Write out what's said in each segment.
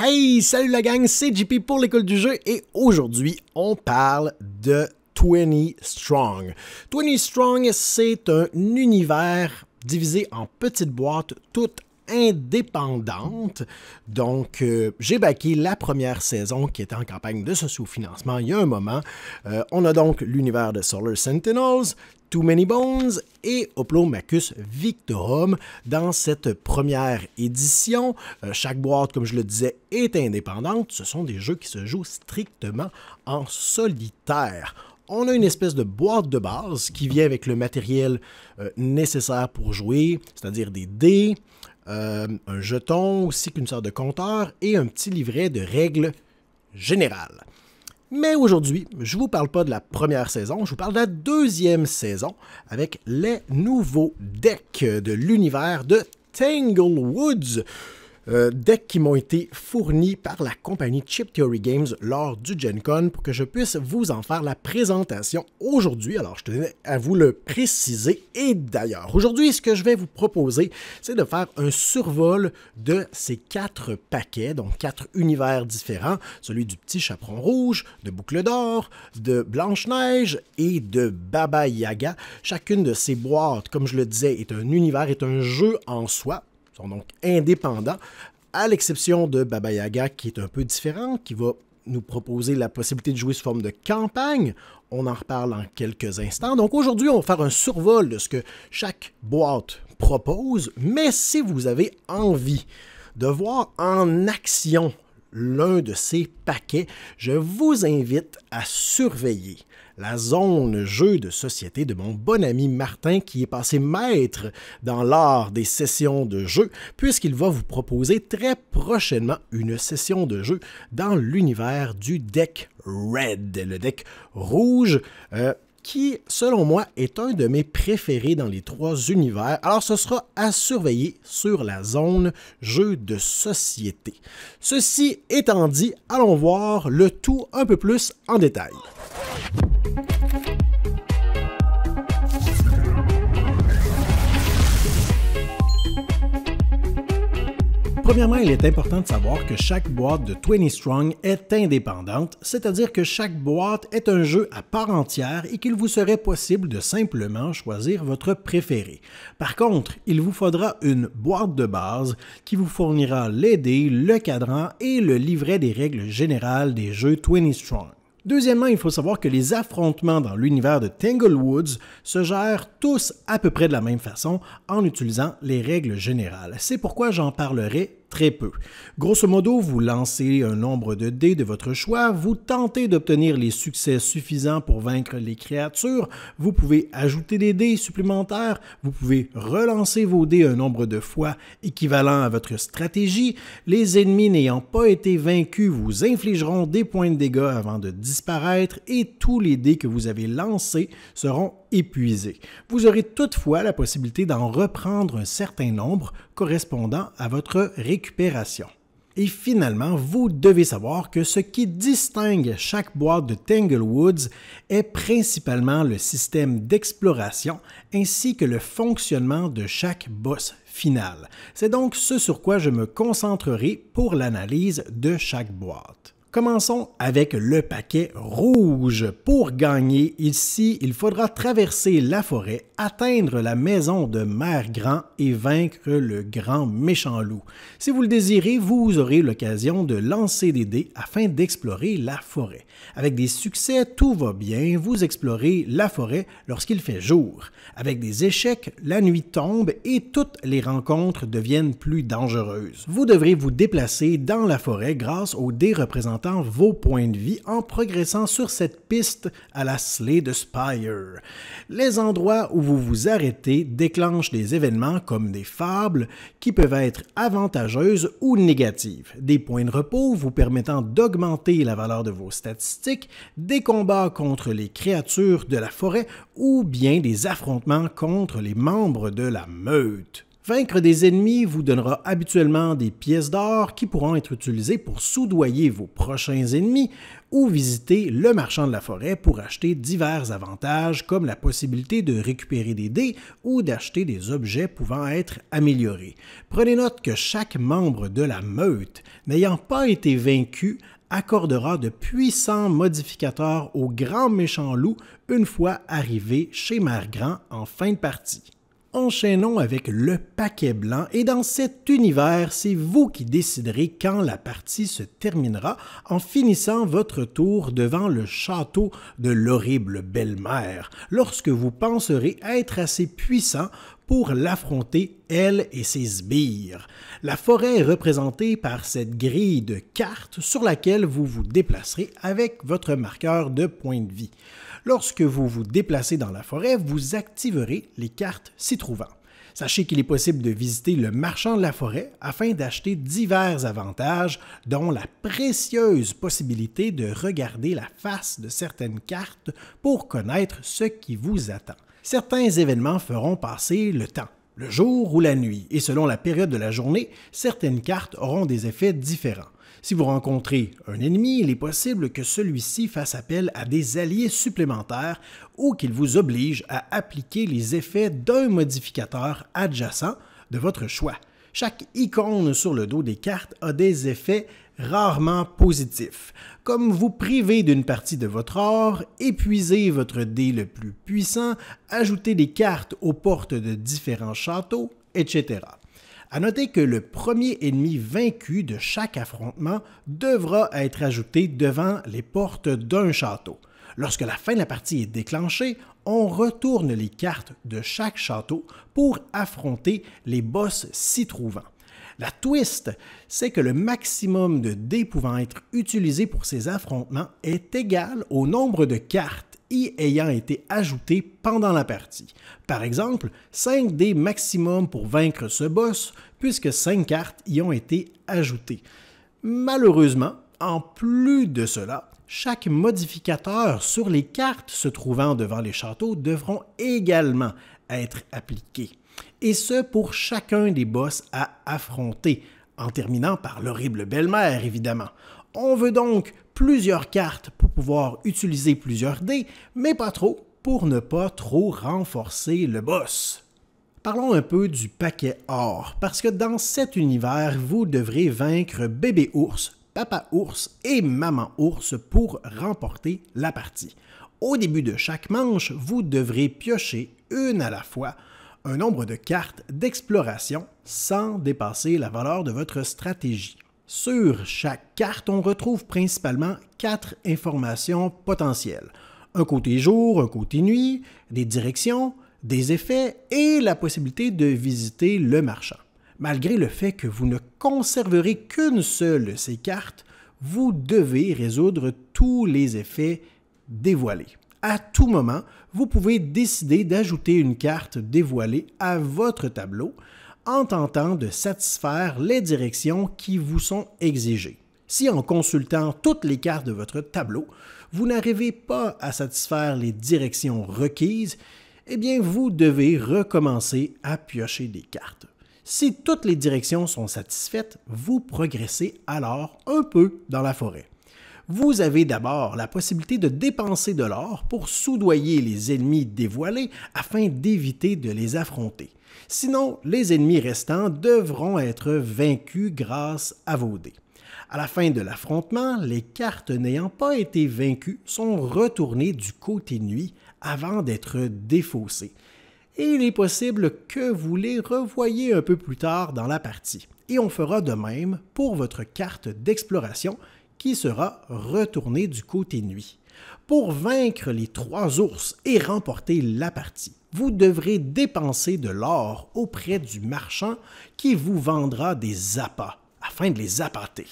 Hey, salut la gang, c'est JP pour l'école du jeu et aujourd'hui, on parle de 20 Strong. 20 Strong, c'est un univers divisé en petites boîtes toutes indépendantes. Donc, j'ai backé la première saison qui était en campagne de socio-financement il y a un moment. On a donc l'univers de Solar Sentinels, Too Many Bones et Hoplomachus Victorum dans cette première édition. Chaque boîte, comme je le disais, est indépendante. Ce sont des jeux qui se jouent strictement en solitaire. On a une espèce de boîte de base qui vient avec le matériel nécessaire pour jouer, c'est-à-dire des dés, un jeton aussi qu'une sorte de compteur et un petit livret de règles générales. Mais aujourd'hui, je ne vous parle pas de la première saison, je vous parle de la deuxième saison avec les nouveaux decks de l'univers de Tanglewoods. Decks qui m'ont été fournis par la compagnie Chip Theory Games lors du Gen Con pour que je puisse vous en faire la présentation aujourd'hui. Alors, je tenais à vous le préciser. Et d'ailleurs, aujourd'hui, ce que je vais vous proposer, c'est de faire un survol de ces 4 paquets, donc 4 univers différents, celui du Petit Chaperon Rouge, de Boucle d'Or, de Blanche-Neige et de Baba Yaga. Chacune de ces boîtes, comme je le disais, est un univers, est un jeu en soi. Sont donc indépendants, à l'exception de Baba Yaga qui est un peu différent, qui va nous proposer la possibilité de jouer sous forme de campagne. On en reparle en quelques instants. Donc aujourd'hui, on va faire un survol de ce que chaque boîte propose, mais si vous avez envie de voir en action l'un de ces paquets, je vous invite à surveiller la zone jeu de société de mon bon ami Martin qui est passé maître dans l'art des sessions de jeu puisqu'il va vous proposer très prochainement une session de jeu dans l'univers du deck Red, le deck rouge qui, selon moi, est un de mes préférés dans les 3 univers. Alors, ce sera à surveiller sur la zone jeu de société. Ceci étant dit, allons voir le tout un peu plus en détail. Premièrement, il est important de savoir que chaque boîte de 20 Strong est indépendante, c'est-à-dire que chaque boîte est un jeu à part entière et qu'il vous serait possible de simplement choisir votre préféré. Par contre, il vous faudra une boîte de base qui vous fournira les dés, le cadran et le livret des règles générales des jeux 20 Strong. Deuxièmement, il faut savoir que les affrontements dans l'univers de Tanglewoods se gèrent tous à peu près de la même façon en utilisant les règles générales. C'est pourquoi j'en parlerai très peu. Grosso modo, vous lancez un nombre de dés de votre choix, vous tentez d'obtenir les succès suffisants pour vaincre les créatures, vous pouvez ajouter des dés supplémentaires, vous pouvez relancer vos dés un nombre de fois équivalent à votre stratégie, les ennemis n'ayant pas été vaincus vous infligeront des points de dégâts avant de disparaître et tous les dés que vous avez lancés seront épuisés. Vous aurez toutefois la possibilité d'en reprendre un certain nombre correspondant à votre récupération. Et finalement, vous devez savoir que ce qui distingue chaque boîte de Tanglewoods est principalement le système d'exploration ainsi que le fonctionnement de chaque boss final. C'est donc ce sur quoi je me concentrerai pour l'analyse de chaque boîte. Commençons avec le paquet rouge. Pour gagner ici, il faudra traverser la forêt, atteindre la maison de Mère Grand et vaincre le grand méchant loup. Si vous le désirez, vous aurez l'occasion de lancer des dés afin d'explorer la forêt. Avec des succès, tout va bien, vous explorez la forêt lorsqu'il fait jour. Avec des échecs, la nuit tombe et toutes les rencontres deviennent plus dangereuses. Vous devrez vous déplacer dans la forêt grâce aux dés représentant vos points de vie en progressant sur cette piste à la Slay the Spire. Les endroits où vous vous arrêtez déclenchent des événements comme des fables qui peuvent être avantageuses ou négatives, des points de repos vous permettant d'augmenter la valeur de vos statistiques, des combats contre les créatures de la forêt ou bien des affrontements contre les membres de la meute. Vaincre des ennemis vous donnera habituellement des pièces d'or qui pourront être utilisées pour soudoyer vos prochains ennemis ou visiter le marchand de la forêt pour acheter divers avantages comme la possibilité de récupérer des dés ou d'acheter des objets pouvant être améliorés. Prenez note que chaque membre de la meute n'ayant pas été vaincu accordera de puissants modificateurs au grand méchant loup une fois arrivé chez Mère Grand en fin de partie. Enchaînons avec le paquet blanc et dans cet univers, c'est vous qui déciderez quand la partie se terminera en finissant votre tour devant le château de l'horrible belle-mère, lorsque vous penserez être assez puissant pour l'affronter, elle et ses sbires. La forêt est représentée par cette grille de cartes sur laquelle vous vous déplacerez avec votre marqueur de points de vie. Lorsque vous vous déplacez dans la forêt, vous activerez les cartes s'y trouvant. Sachez qu'il est possible de visiter le marchand de la forêt afin d'acheter divers avantages, dont la précieuse possibilité de regarder la face de certaines cartes pour connaître ce qui vous attend. Certains événements feront passer le temps, le jour ou la nuit, et selon la période de la journée, certaines cartes auront des effets différents. Si vous rencontrez un ennemi, il est possible que celui-ci fasse appel à des alliés supplémentaires ou qu'il vous oblige à appliquer les effets d'un modificateur adjacent de votre choix. Chaque icône sur le dos des cartes a des effets rarement positifs, comme vous priver d'une partie de votre or, épuiser votre dé le plus puissant, ajouter des cartes aux portes de différents châteaux, etc. À noter que le premier ennemi vaincu de chaque affrontement devra être ajouté devant les portes d'un château. Lorsque la fin de la partie est déclenchée, on retourne les cartes de chaque château pour affronter les boss s'y trouvant. La twist, c'est que le maximum de dés pouvant être utilisés pour ces affrontements est égal au nombre de cartes y ayant été ajoutées pendant la partie. Par exemple, 5 dés maximum pour vaincre ce boss, puisque 5 cartes y ont été ajoutées. Malheureusement, en plus de cela, chaque modificateur sur les cartes se trouvant devant les châteaux devront également être appliqués, et ce pour chacun des boss à affronter, en terminant par l'horrible belle-mère évidemment. On veut donc plusieurs cartes pour pouvoir utiliser plusieurs dés, mais pas trop pour ne pas trop renforcer le boss. Parlons un peu du paquet or, parce que dans cet univers, vous devrez vaincre bébé ours, papa ours et maman ours pour remporter la partie. Au début de chaque manche, vous devrez piocher une à la fois un nombre de cartes d'exploration sans dépasser la valeur de votre stratégie. Sur chaque carte, on retrouve principalement 4 informations potentielles. Un côté jour, un côté nuit, des directions, des effets et la possibilité de visiter le marchand. Malgré le fait que vous ne conserverez qu'une seule de ces cartes, vous devez résoudre tous les effets dévoilés. À tout moment, vous pouvez décider d'ajouter une carte dévoilée à votre tableau en tentant de satisfaire les directions qui vous sont exigées. Si en consultant toutes les cartes de votre tableau, vous n'arrivez pas à satisfaire les directions requises, eh bien vous devez recommencer à piocher des cartes. Si toutes les directions sont satisfaites, vous progressez alors un peu dans la forêt. Vous avez d'abord la possibilité de dépenser de l'or pour soudoyer les ennemis dévoilés afin d'éviter de les affronter. Sinon, les ennemis restants devront être vaincus grâce à vos dés. À la fin de l'affrontement, les cartes n'ayant pas été vaincues sont retournées du côté nuit avant d'être défaussées. Et il est possible que vous les revoyiez un peu plus tard dans la partie. Et on fera de même pour votre carte d'exploration qui sera retournée du côté nuit. Pour vaincre les 3 ours et remporter la partie, vous devrez dépenser de l'or auprès du marchand qui vous vendra des appâts afin de les appâter.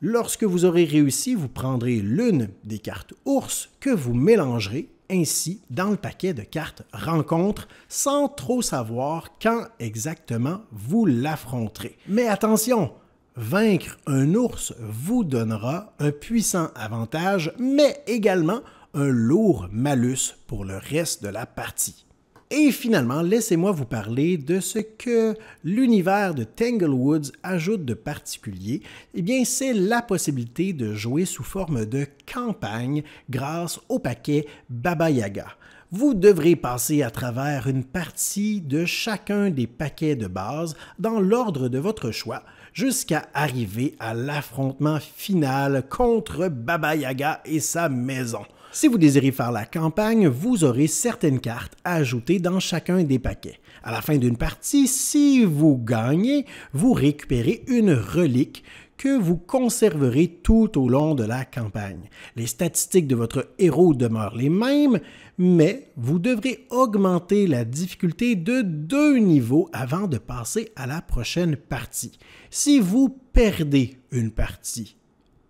Lorsque vous aurez réussi, vous prendrez l'une des cartes ours que vous mélangerez ainsi dans le paquet de cartes rencontre sans trop savoir quand exactement vous l'affronterez. Mais attention! Vaincre un ours vous donnera un puissant avantage, mais également un lourd malus pour le reste de la partie. Et finalement, laissez-moi vous parler de ce que l'univers de Tanglewoods ajoute de particulier. Eh bien, c'est la possibilité de jouer sous forme de campagne grâce au paquet Baba Yaga. Vous devrez passer à travers une partie de chacun des paquets de base dans l'ordre de votre choix jusqu'à arriver à l'affrontement final contre Baba Yaga et sa maison. Si vous désirez faire la campagne, vous aurez certaines cartes à ajouter dans chacun des paquets. À la fin d'une partie, si vous gagnez, vous récupérez une relique que vous conserverez tout au long de la campagne. Les statistiques de votre héros demeurent les mêmes, mais vous devrez augmenter la difficulté de 2 niveaux avant de passer à la prochaine partie. Si vous perdez une partie,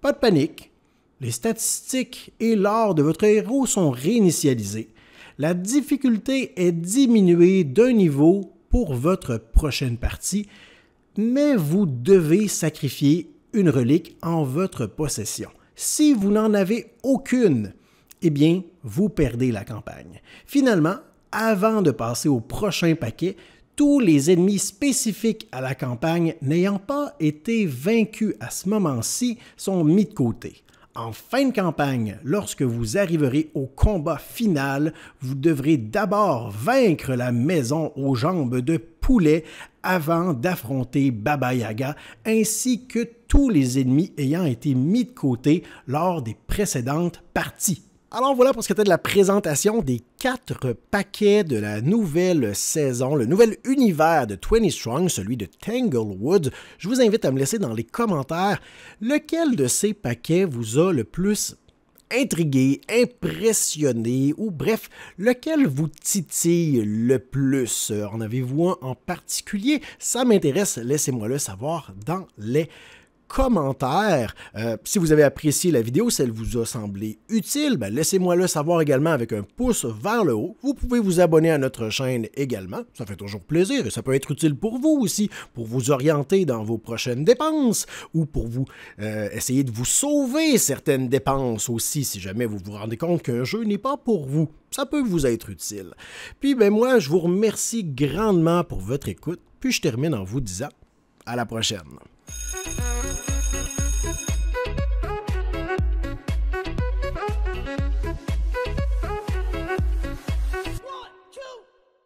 pas de panique. Les statistiques et l'or de votre héros sont réinitialisés. La difficulté est diminuée d'un niveau pour votre prochaine partie, mais vous devez sacrifier une relique en votre possession. Si vous n'en avez aucune, eh bien, vous perdez la campagne. Finalement, avant de passer au prochain paquet, tous les ennemis spécifiques à la campagne n'ayant pas été vaincus à ce moment-ci sont mis de côté. En fin de campagne, lorsque vous arriverez au combat final, vous devrez d'abord vaincre la maison aux jambes de poulet avant d'affronter Baba Yaga, ainsi que tous les ennemis ayant été mis de côté lors des précédentes parties. Alors voilà pour ce qui était de la présentation des 4 paquets de la nouvelle saison, le nouvel univers de 20 Strong, celui de Tanglewoods. Je vous invite à me laisser dans les commentaires lequel de ces paquets vous a le plus intrigué, impressionné, ou bref, lequel vous titille le plus. En avez-vous un en particulier? Ça m'intéresse, laissez-moi le savoir dans les commentaires. Si vous avez apprécié la vidéo, si elle vous a semblé utile, laissez-moi le savoir également avec un pouce vers le haut. Vous pouvez vous abonner à notre chaîne également. Ça fait toujours plaisir et ça peut être utile pour vous aussi, pour vous orienter dans vos prochaines dépenses ou pour vous essayer de vous sauver certaines dépenses aussi si jamais vous vous rendez compte qu'un jeu n'est pas pour vous. Ça peut vous être utile. Puis moi, je vous remercie grandement pour votre écoute. Puis je termine en vous disant à la prochaine.